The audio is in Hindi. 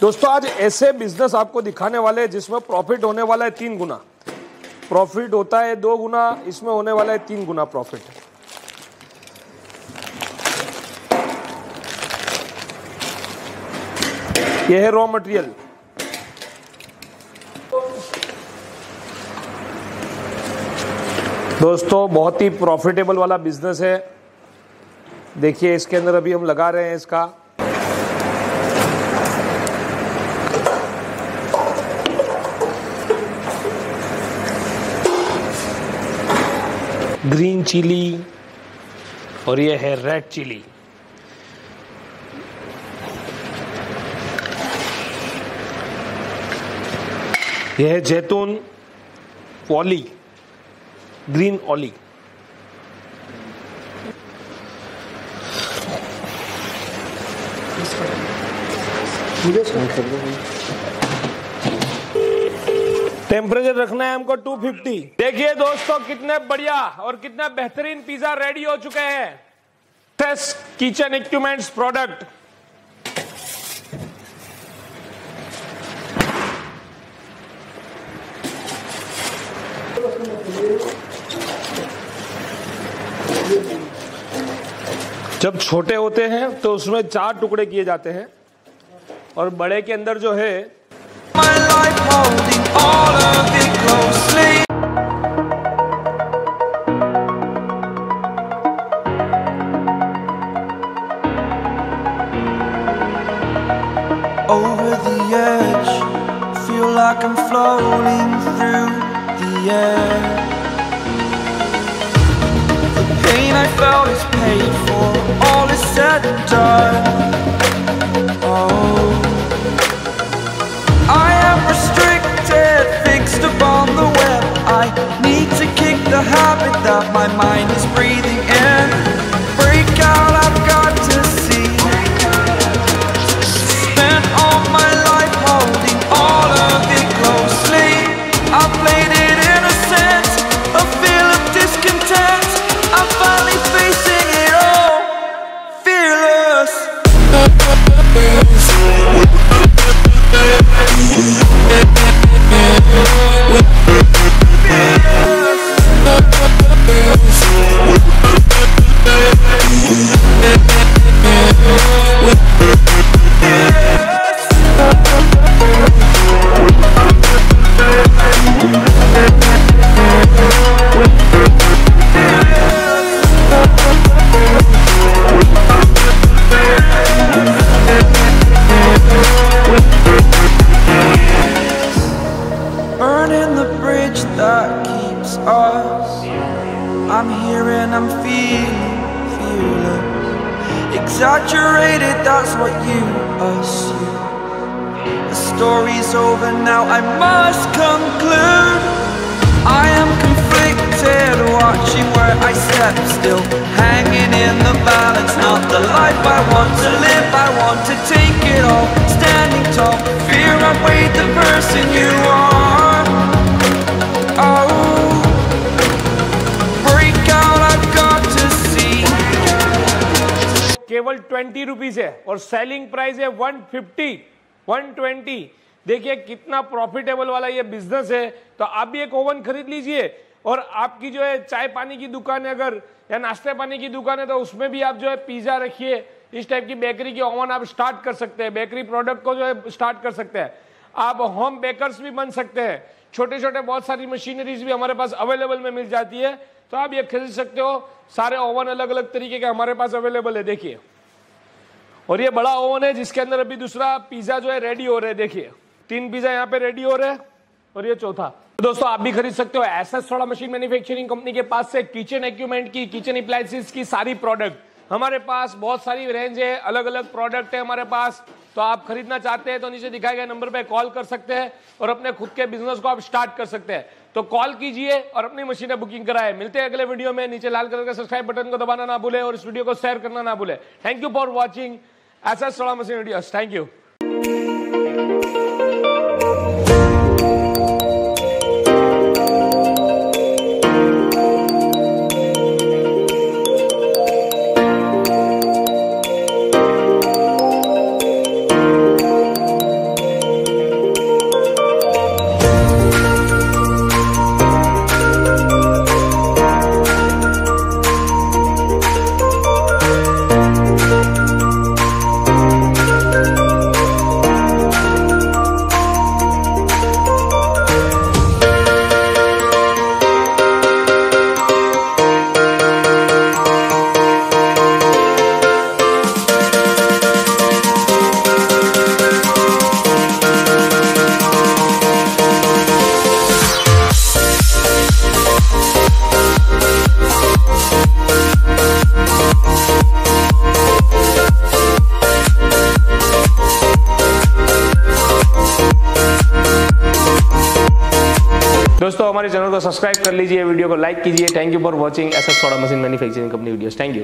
दोस्तों आज ऐसे बिजनेस आपको दिखाने वाले हैं जिसमें प्रॉफिट होने वाला है 3 गुना, प्रॉफिट होता है 2 गुना, इसमें होने वाला है 3 गुना प्रॉफिट। यह है रॉ मटेरियल। दोस्तों बहुत ही प्रॉफिटेबल वाला बिजनेस है। देखिए इसके अंदर अभी हम लगा रहे हैं इसका ग्रीन चिली और ये है रेड चिली। यह है जैतून ऑली, ग्रीन ऑली। टेम्परेचर रखना है हमको 250। देखिए दोस्तों कितने बढ़िया और कितना बेहतरीन पिज्जा रेडी हो चुके हैं। Kitchen equipments product. जब छोटे होते हैं तो उसमें 4 टुकड़े किए जाते हैं और बड़े के अंदर जो है over the edge, feel like I'm floating through the air. The pain I felt is paid for, all is said and done. Oh, I am restricted, fixed upon the web. I need to kick the habit that my mind is breathing in. Break out, I've got to see. Spent all my life holding all of it closely. I played it innocent, a feel of discontent. I'm finally facing it all, fearless. Burning the bridge that keeps us. I'm here and I'm feeling fearless. Exaggerated, that's what you assume. The story's over now, I must conclude. I am conflicted, watching where I step still, hanging in the balance. Not the life I want to live, I want to take it all. Standing tall, fear outweighed the person you are. Oh, break out, I've got to see. केवल 20 रुपीज है और सेलिंग प्राइस है 150, 120। देखिए कितना प्रॉफिटेबल वाला ये बिजनेस है। तो आप भी एक ओवन खरीद लीजिए और आपकी जो है चाय पानी की दुकान है अगर या नाश्ते पानी की दुकान है तो उसमें भी आप जो है पिज्जा रखिए। इस टाइप की बेकरी की ओवन आप स्टार्ट कर सकते हैं, बेकरी प्रोडक्ट को जो है स्टार्ट कर सकते हैं। आप होम बेकर्स भी बन सकते हैं। छोटे छोटे बहुत सारी मशीनरीज भी हमारे पास अवेलेबल में मिल जाती है, तो आप ये खरीद सकते हो। सारे ओवन अलग अलग तरीके के हमारे पास अवेलेबल है। देखिए, और ये बड़ा ओवन है जिसके अंदर अभी दूसरा पिज्जा जो है रेडी हो रहा है। देखिए 3 पिज्जा यहाँ पे रेडी हो रहे हैं और ये चौथा। तो दोस्तों आप भी खरीद सकते हो SS soda machine manufacturing company के पास से किचन इक्विपमेंट की, किचन अप्लायंसेस की सारी प्रोडक्ट। हमारे पास बहुत सारी रेंज है, अलग अलग प्रोडक्ट है हमारे पास। तो आप खरीदना चाहते हैं तो नीचे दिखाए गए नंबर पे कॉल कर सकते हैं और अपने खुद के बिजनेस को आप स्टार्ट कर सकते हैं। तो कॉल कीजिए और अपनी मशीन बुकिंग कराएं। मिलते हैं अगले वीडियो में। नीचे लाल कलर का सब्सक्राइब बटन को दबाना ना भूले और इस वीडियो को शेयर करना ना भूले। Thank you for watching SS soda machine videos. Thank you. को सब्सक्राइब कर लीजिए, वीडियो को लाइक कीजिए। Thank you for watching SS soda machine manufacturing company videos. Thank you.